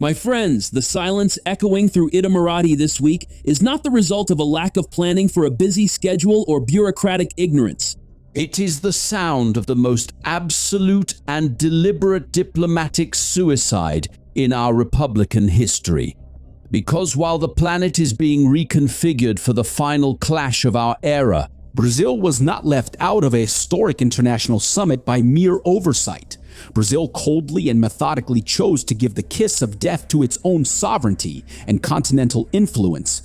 My friends, the silence echoing through Itamarati this week is not the result of a lack of planning for a busy schedule or bureaucratic ignorance. It is the sound of the most absolute and deliberate diplomatic suicide in our Republican history. Because while the planet is being reconfigured for the final clash of our era, Brazil was not left out of a historic international summit by mere oversight. Brazil coldly and methodically chose to give the kiss of death to its own sovereignty and continental influence,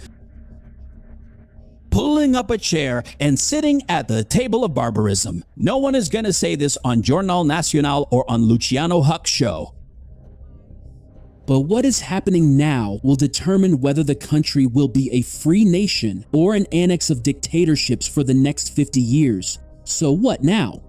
pulling up a chair and sitting at the table of barbarism. No one is gonna say this on Jornal Nacional or on Luciano Huck's show. But what is happening now will determine whether the country will be a free nation or an annex of dictatorships for the next 50 years. So what now?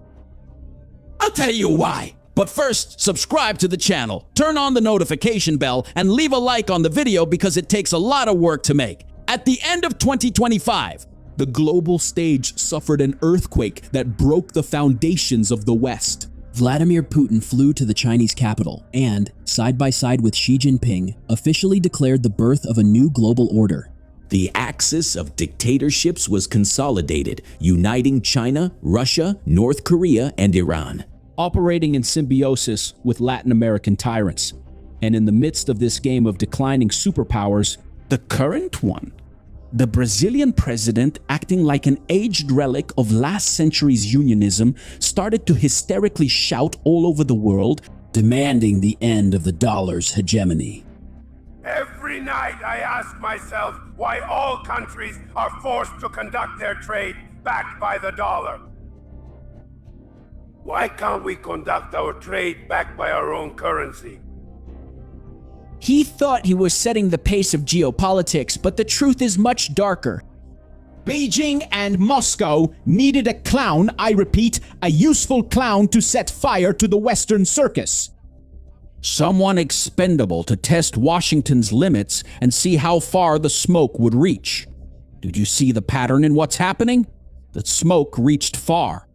I'll tell you why. But first, subscribe to the channel, turn on the notification bell, and leave a like on the video because it takes a lot of work to make. At the end of 2025, the global stage suffered an earthquake that broke the foundations of the West. Vladimir Putin flew to the Chinese capital and, side by side with Xi Jinping, officially declared the birth of a new global order. The axis of dictatorships was consolidated, uniting China, Russia, North Korea, and Iran, operating in symbiosis with Latin American tyrants. And in the midst of this game of declining superpowers, the current one, the Brazilian president, acting like an aged relic of last century's unionism, started to hysterically shout all over the world, demanding the end of the dollar's hegemony. Every night I ask myself why all countries are forced to conduct their trade backed by the dollar. Why can't we conduct our trade backed by our own currency? He thought he was setting the pace of geopolitics, but the truth is much darker. Beijing and Moscow needed a clown, I repeat, a useful clown to set fire to the Western circus. someone expendable to test Washington's limits and see how far the smoke would reach. Did you see the pattern in what's happening? The smoke reached far.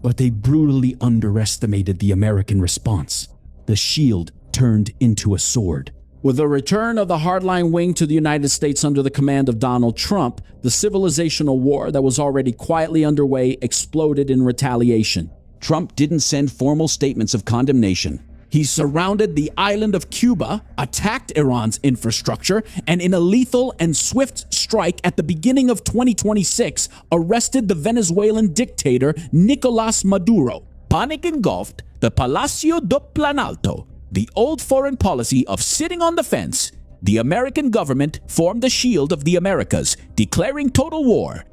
But they brutally underestimated the American response. The shield turned into a sword. With the return of the hardline wing to the United States under the command of Donald Trump, the civilizational war that was already quietly underway exploded in retaliation. Trump didn't send formal statements of condemnation. He surrounded the island of Cuba, attacked Iran's infrastructure, and in a lethal and swift strike at the beginning of 2026, arrested the Venezuelan dictator Nicolás Maduro. Panic engulfed the Palacio do Planalto. The old foreign policy of sitting on the fence. The American government formed the Shield of the Americas, declaring total war,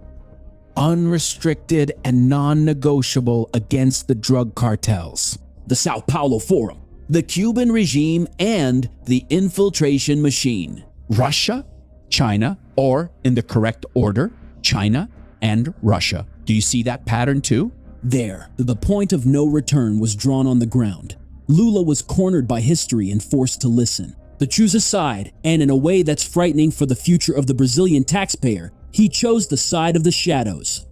unrestricted and non-negotiable, against the drug cartels, the Sao Paulo Forum, the Cuban regime, and the infiltration machine. Russia, China, or in the correct order, China and Russia. Do you see that pattern too? There, the point of no return was drawn on the ground. Lula was cornered by history and forced to listen. To choose a side, and in a way that's frightening for the future of the Brazilian taxpayer, he chose the side of the shadows.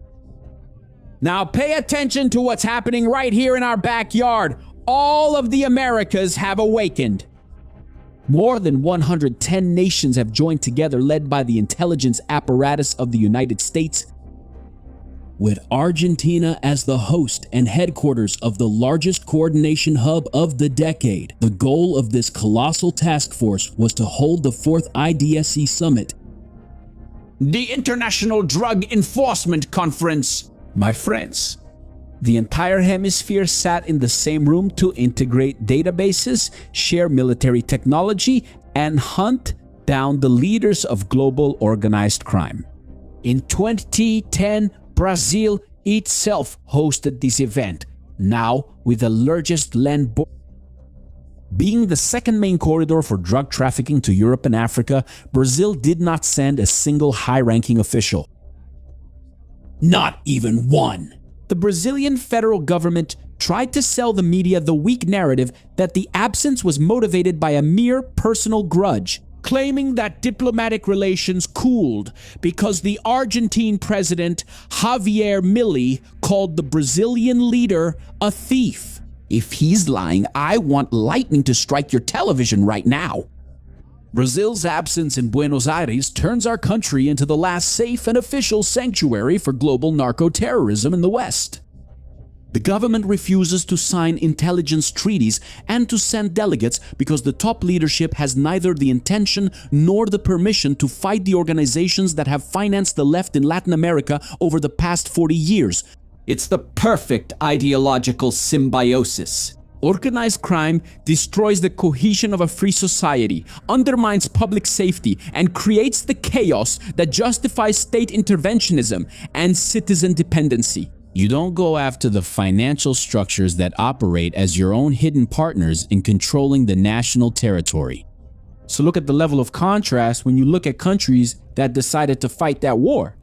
Now pay attention to what's happening right here in our backyard. All of the Americas have awakened. More than 110 nations have joined together, led by the intelligence apparatus of the United States, with Argentina as the host and headquarters of the largest coordination hub of the decade. The goal of this colossal task force was to hold the 4th IDSC summit, the International Drug Enforcement Conference. My friends, the entire hemisphere sat in the same room to integrate databases, share military technology, and hunt down the leaders of global organized crime. In 2010, Brazil itself hosted this event, now with the largest land border. Being the second main corridor for drug trafficking to Europe and Africa, Brazil did not send a single high-ranking official. Not even one. The Brazilian federal government tried to sell the media the weak narrative that the absence was motivated by a mere personal grudge, claiming that diplomatic relations cooled because the Argentine president Javier Milei called the Brazilian leader a thief. If he's lying, I want lightning to strike your television right now. Brazil's absence in Buenos Aires turns our country into the last safe and official sanctuary for global narco-terrorism in the West. The government refuses to sign intelligence treaties and to send delegates because the top leadership has neither the intention nor the permission to fight the organizations that have financed the left in Latin America over the past 40 years. It's the perfect ideological symbiosis. Organized crime destroys the cohesion of a free society, undermines public safety, and creates the chaos that justifies state interventionism and citizen dependency. You don't go after the financial structures that operate as your own hidden partners in controlling the national territory. So look at the level of contrast when you look at countries that decided to fight that war.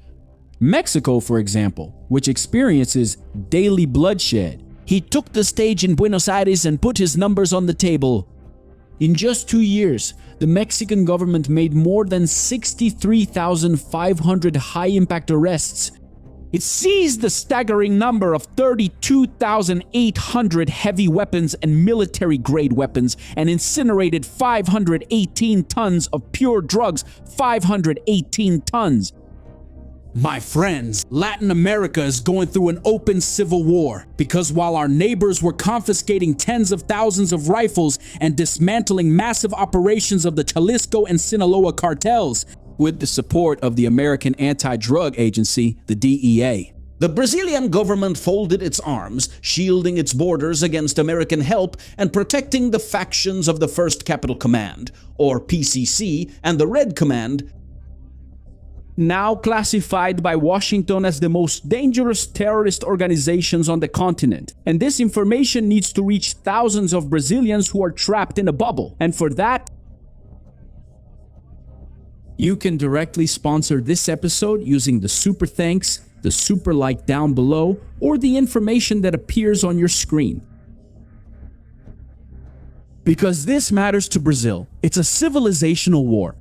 Mexico, for example, which experiences daily bloodshed. He took the stage in Buenos Aires and put his numbers on the table. In just 2 years, the Mexican government made more than 63,500 high-impact arrests. It seized the staggering number of 32,800 heavy weapons and military-grade weapons and incinerated 518 tons of pure drugs. 518 tons. My friends, Latin America is going through an open civil war because while our neighbors were confiscating tens of thousands of rifles and dismantling massive operations of the Jalisco and Sinaloa cartels, with the support of the American Anti-Drug Agency, the DEA. The Brazilian government folded its arms, shielding its borders against American help and protecting the factions of the First Capital Command, or PCC, and the Red Command, now classified by Washington as the most dangerous terrorist organizations on the continent. And this information needs to reach thousands of Brazilians who are trapped in a bubble. And for that, you can directly sponsor this episode using the super thanks, the super like down below, or the information that appears on your screen. Because this matters to Brazil. It's a civilizational war.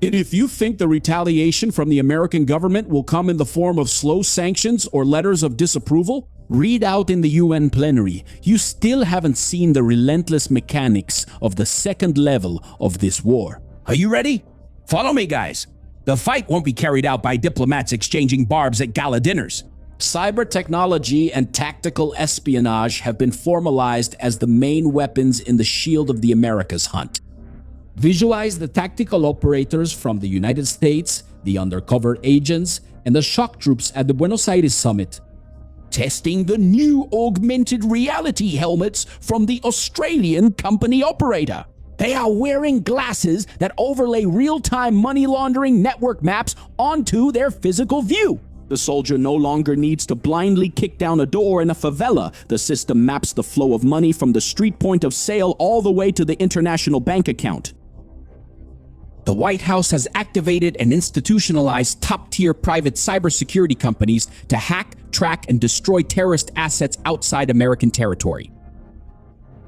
And if you think the retaliation from the American government will come in the form of slow sanctions or letters of disapproval, read out in the UN plenary. You still haven't seen the relentless mechanics of the second level of this war. Are you ready? Follow me, guys. The fight won't be carried out by diplomats exchanging barbs at gala dinners. Cyber technology and tactical espionage have been formalized as the main weapons in the shield of the Americas hunt. Visualize the tactical operators from the United States, the undercover agents, and the shock troops at the Buenos Aires summit, Testing the new augmented reality helmets from the Australian company operator. They are wearing glasses that overlay real-time money laundering network maps onto their physical view. The soldier no longer needs to blindly kick down a door in a favela. The system maps the flow of money from the street point of sale all the way to the international bank account. The White House has activated and institutionalized top-tier private cybersecurity companies to hack, track, and destroy terrorist assets outside American territory.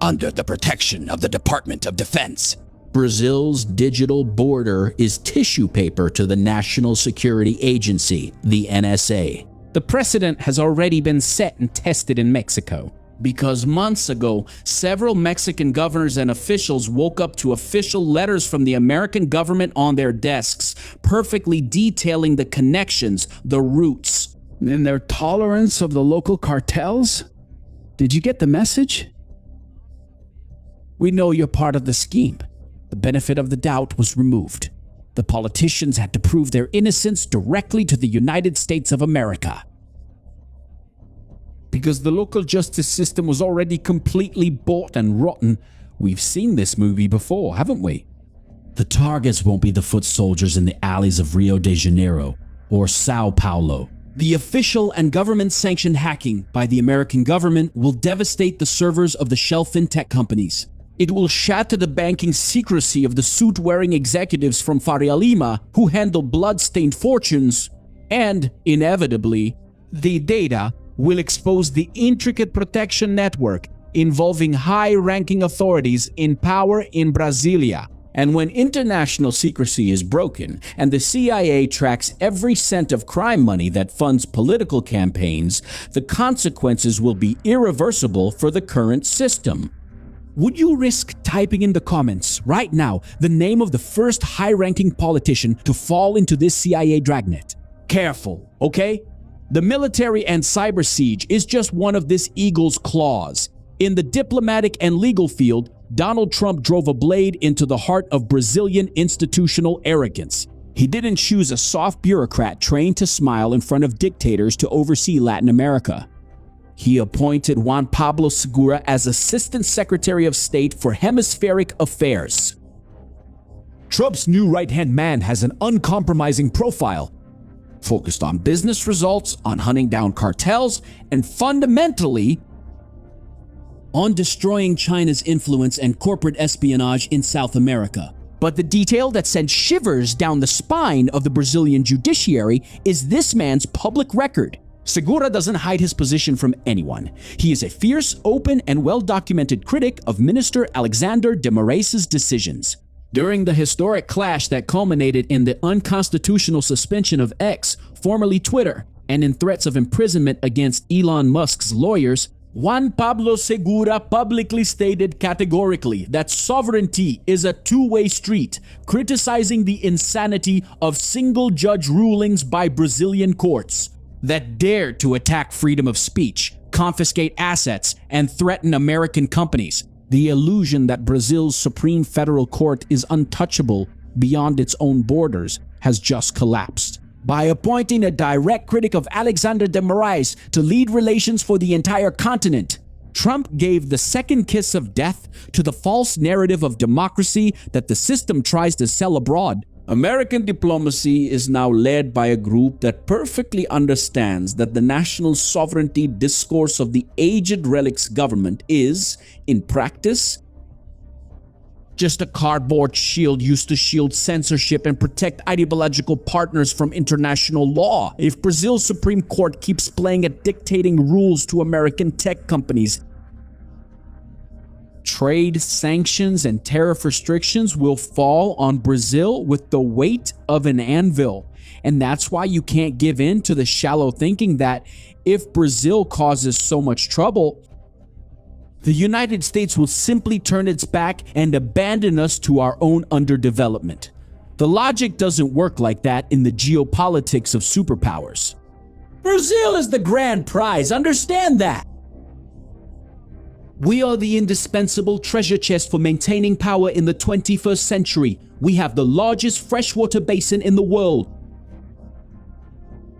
Under the protection of the Department of Defense. Brazil's digital border is tissue paper to the National Security Agency, the NSA. The precedent has already been set and tested in Mexico, because months ago, several Mexican governors and officials woke up to official letters from the American government on their desks, perfectly detailing the connections, the roots, and their tolerance of the local cartels. Did you get the message? We know you're part of the scheme. The benefit of the doubt was removed. The politicians had to prove their innocence directly to the United States of America. Because the local justice system was already completely bought and rotten. We've seen this movie before, haven't we? The targets won't be the foot soldiers in the alleys of Rio de Janeiro or Sao Paulo. The official and government-sanctioned hacking by the American government will devastate the servers of the shell fintech companies. It will shatter the banking secrecy of the suit-wearing executives from Faria Lima who handle blood-stained fortunes. And, inevitably, the data will expose the intricate protection network involving high-ranking authorities in power in Brasilia. And when international secrecy is broken and the CIA tracks every cent of crime money that funds political campaigns, the consequences will be irreversible for the current system. Would you risk typing in the comments right now the name of the first high-ranking politician to fall into this CIA dragnet? Careful, okay? The military and cyber siege is just one of this eagle's claws. In the diplomatic and legal field, Donald Trump drove a blade into the heart of Brazilian institutional arrogance. He didn't choose a soft bureaucrat trained to smile in front of dictators to oversee Latin America. He appointed Juan Pablo Segura as Assistant Secretary of State for Hemispheric Affairs. Trump's new right-hand man has an uncompromising profile, focused on business results, on hunting down cartels, and fundamentally, on destroying China's influence and corporate espionage in South America. But the detail that sent shivers down the spine of the Brazilian judiciary is this man's public record. Segura doesn't hide his position from anyone. He is a fierce, open, and well-documented critic of Minister Alexander de Moraes' decisions. During the historic clash that culminated in the unconstitutional suspension of X, formerly Twitter, and in threats of imprisonment against Elon Musk's lawyers, Juan Pablo Segura publicly stated categorically that sovereignty is a two-way street, criticizing the insanity of single-judge rulings by Brazilian courts that dare to attack freedom of speech, confiscate assets, and threaten American companies. The illusion that Brazil's Supreme Federal Court is untouchable beyond its own borders has just collapsed. By appointing a direct critic of Alexander de Moraes to lead relations for the entire continent, Trump gave the second kiss of death to the false narrative of democracy that the system tries to sell abroad. American diplomacy is now led by a group that perfectly understands that the national sovereignty discourse of the aged relics government is, in practice, just a cardboard shield used to shield censorship and protect ideological partners from international law. If Brazil's Supreme Court keeps playing at dictating rules to American tech companies, trade sanctions and tariff restrictions will fall on Brazil with the weight of an anvil. And that's why you can't give in to the shallow thinking that if Brazil causes so much trouble, the United States will simply turn its back and abandon us to our own underdevelopment. The logic doesn't work like that in the geopolitics of superpowers. Brazil is the grand prize, understand that. We are the indispensable treasure chest for maintaining power in the 21st century. We have the largest freshwater basin in the world.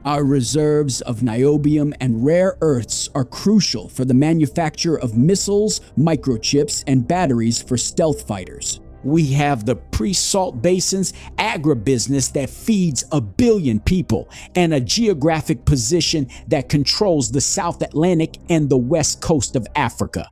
Our reserves of niobium and rare earths are crucial for the manufacture of missiles, microchips, and batteries for stealth fighters. We have the pre-salt basins, agribusiness that feeds 1 billion people, and a geographic position that controls the South Atlantic and the west coast of Africa.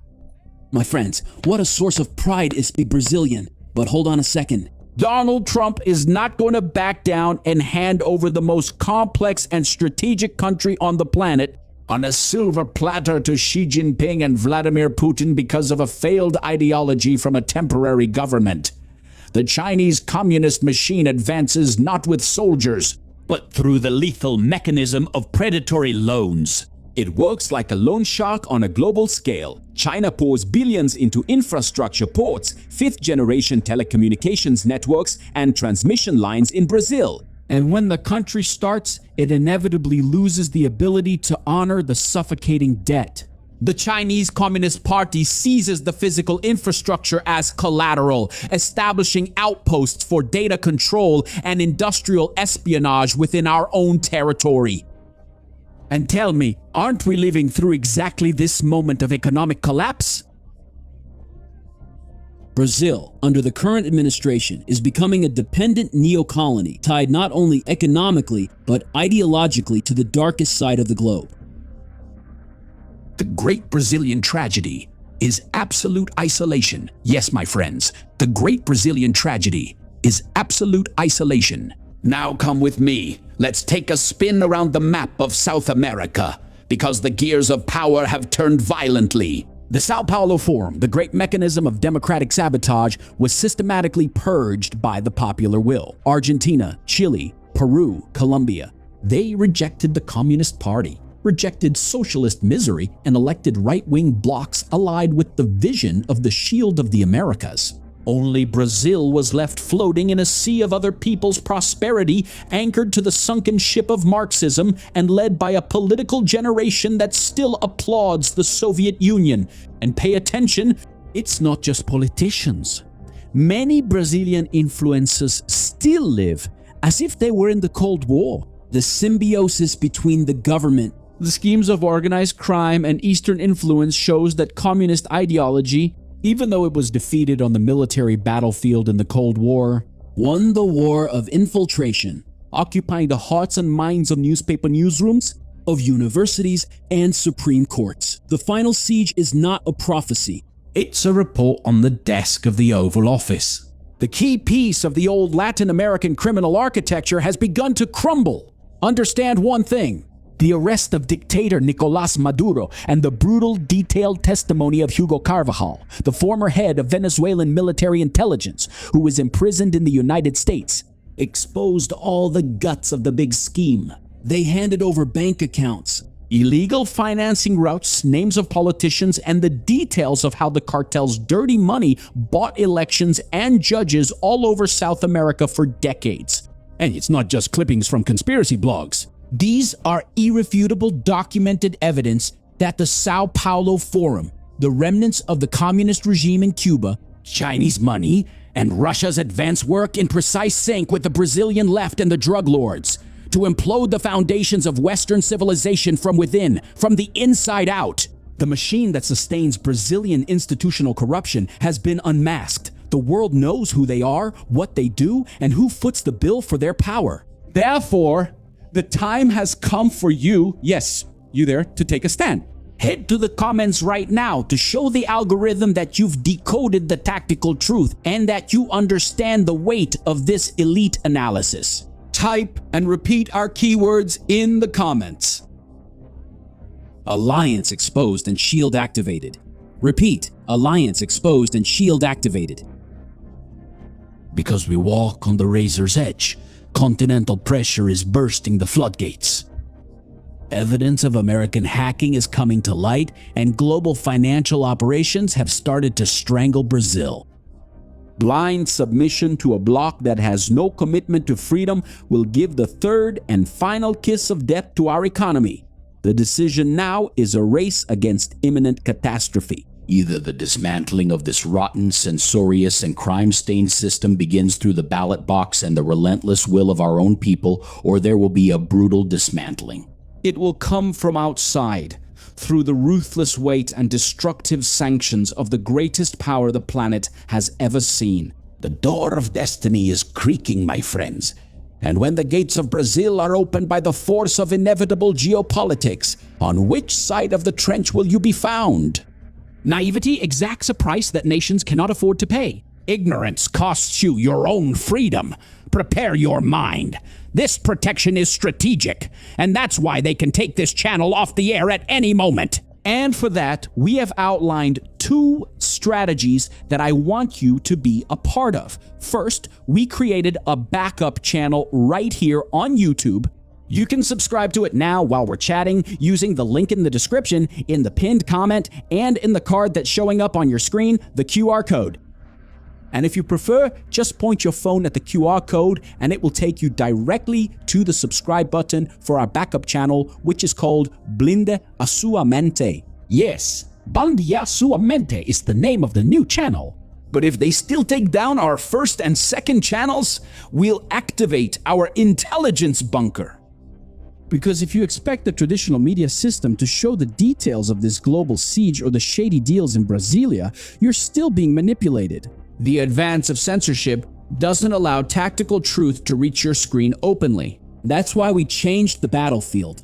My friends, what a source of pride is to be Brazilian. But hold on a second. Donald Trump is not going to back down and hand over the most complex and strategic country on the planet on a silver platter to Xi Jinping and Vladimir Putin because of a failed ideology from a temporary government. The Chinese communist machine advances not with soldiers, but through the lethal mechanism of predatory loans. It works like a loan shark on a global scale. China pours billions into infrastructure, ports, fifth-generation telecommunications networks, and transmission lines in Brazil. And when the country starts, it inevitably loses the ability to honor the suffocating debt. The Chinese Communist Party seizes the physical infrastructure as collateral, establishing outposts for data control and industrial espionage within our own territory. And tell me, aren't we living through exactly this moment of economic collapse? Brazil, under the current administration, is becoming a dependent neo-colony tied not only economically, but ideologically to the darkest side of the globe. The great Brazilian tragedy is absolute isolation. Yes, my friends, the great Brazilian tragedy is absolute isolation. Now come with me. Let's take a spin around the map of South America, because the gears of power have turned violently. The Sao Paulo Forum, the great mechanism of democratic sabotage, was systematically purged by the popular will. Argentina, Chile, Peru, Colombia, they rejected the Communist Party. rejected socialist misery, and elected right-wing blocs allied with the vision of the Shield of the Americas. Only Brazil was left floating in a sea of other people's prosperity, anchored to the sunken ship of Marxism and led by a political generation that still applauds the Soviet Union. And pay attention, it's not just politicians. Many Brazilian influencers still live as if they were in the Cold War. The symbiosis between the government, the schemes of organized crime, and Eastern influence shows that communist ideology, even though it was defeated on the military battlefield in the Cold War, won the war of infiltration, occupying the hearts and minds of newspaper newsrooms, of universities, and Supreme Courts. The final siege is not a prophecy. It's a report on the desk of the Oval Office. The key piece of the old Latin American criminal architecture has begun to crumble. Understand one thing: the arrest of dictator Nicolás Maduro and the brutal, detailed testimony of Hugo Carvajal, the former head of Venezuelan military intelligence, who was imprisoned in the United States, exposed all the guts of the big scheme. They handed over bank accounts, illegal financing routes, names of politicians, and the details of how the cartel's dirty money bought elections and judges all over South America for decades. And it's not just clippings from conspiracy blogs. These are irrefutable documented evidence that the Sao Paulo Forum, the remnants of the communist regime in Cuba, Chinese money, and Russia's advanced work in precise sync with the Brazilian left and the drug lords, to implode the foundations of Western civilization from within, from the inside out. The machine that sustains Brazilian institutional corruption has been unmasked. The world knows who they are, what they do, and who foots the bill for their power. Therefore, the time has come for you, yes, you there, to take a stand. Head to the comments right now to show the algorithm that you've decoded the tactical truth and that you understand the weight of this elite analysis. Type and repeat our keywords in the comments. Alliance exposed and shield activated. Repeat, alliance exposed and shield activated. Because we walk on the razor's edge, continental pressure is bursting the floodgates. Evidence of American hacking is coming to light, and global financial operations have started to strangle Brazil. Blind submission to a bloc that has no commitment to freedom will give the third and final kiss of death to our economy. The decision now is a race against imminent catastrophe. Either the dismantling of this rotten, censorious, and crime-stained system begins through the ballot box and the relentless will of our own people, or there will be a brutal dismantling. It will come from outside, through the ruthless weight and destructive sanctions of the greatest power the planet has ever seen. The door of destiny is creaking, my friends. And when the gates of Brazil are opened by the force of inevitable geopolitics, on which side of the trench will you be found? Naivety exacts a price that nations cannot afford to pay. Ignorance costs you your own freedom. Prepare your mind. This protection is strategic, and that's why they can take this channel off the air at any moment. And for that, we have outlined 2 strategies that I want you to be a part of. First, we created a backup channel right here on YouTube. You can subscribe to it now while we're chatting using the link in the description, in the pinned comment, and in the card that's showing up on your screen, the QR code. And if you prefer, just point your phone at the QR code and it will take you directly to the subscribe button for our backup channel, which is called Blinde a Sua Mente. Yes, Blinde a Sua Mente is the name of the new channel. But if they still take down our first and second channels, we'll activate our intelligence bunker. Because if you expect the traditional media system to show the details of this global siege or the shady deals in Brasilia, you're still being manipulated. The advance of censorship doesn't allow tactical truth to reach your screen openly. That's why we changed the battlefield.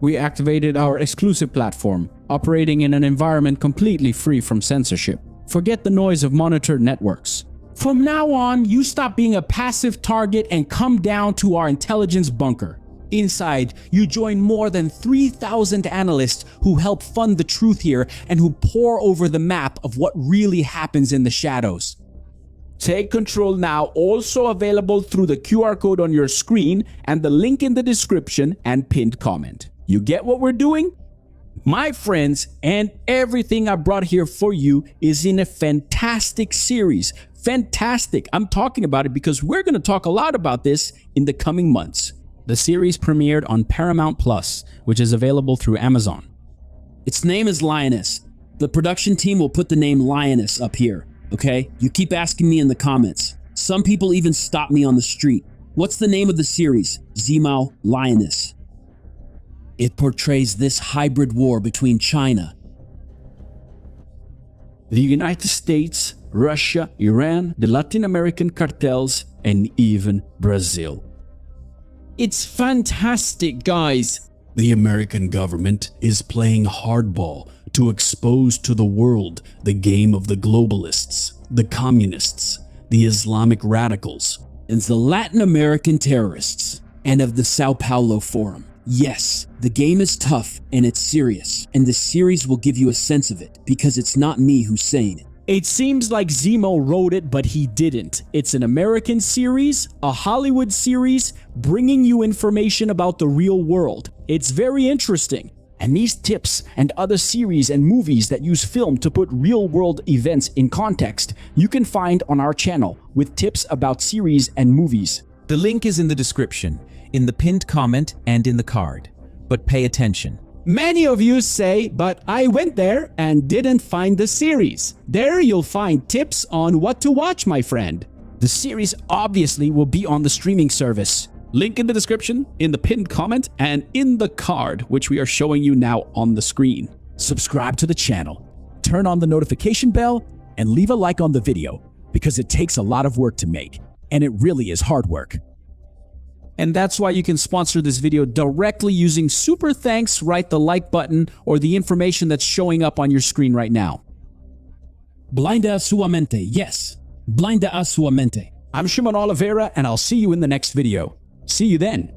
We activated our exclusive platform, operating in an environment completely free from censorship. Forget the noise of monitored networks. From now on, you stop being a passive target and come down to our intelligence bunker. Inside, you join more than 3,000 analysts who help fund the truth here and who pore over the map of what really happens in the shadows. Take control now, also available through the QR code on your screen and the link in the description and pinned comment. You get what we're doing? My friends, and everything I brought here for you is in a fantastic series. Fantastic. I'm talking about it because we're going to talk a lot about this in the coming months. The series premiered on Paramount Plus, which is available through Amazon. Its name is Lioness. The production team will put the name Lioness up here, okay? You keep asking me in the comments. Some people even stop me on the street. What's the name of the series? Zimao Lioness. It portrays this hybrid war between China, The United States, Russia, Iran, the Latin American cartels, and even Brazil. It's fantastic, guys. The American government is playing hardball to expose to the world the game of the globalists, the communists, the Islamic radicals, and the Latin American terrorists, and of the Sao Paulo Forum. Yes, the game is tough and it's serious, and the series will give you a sense of it because it's not me who's saying it. It seems like Zemo wrote it, but he didn't. It's an American series, a Hollywood series, bringing you information about the real world. It's very interesting. And these tips and other series and movies that use film to put real-world events in context, you can find on our channel with tips about series and movies. The link is in the description, in the pinned comment, and in the card. But pay attention. Many of you say, but I went there and didn't find the series. There you'll find tips on what to watch, my friend. The series obviously will be on the streaming service. Link in the description, in the pinned comment, and in the card, which we are showing you now on the screen. Subscribe to the channel, turn on the notification bell, and leave a like on the video, because it takes a lot of work to make, and it really is hard work. And that's why you can sponsor this video directly using Super Thanks, right, the like button, or the information that's showing up on your screen right now. Blinda a sua mente, yes. Blinda a sua mente. I'm Shimon Oliveira, and I'll see you in the next video. See you then.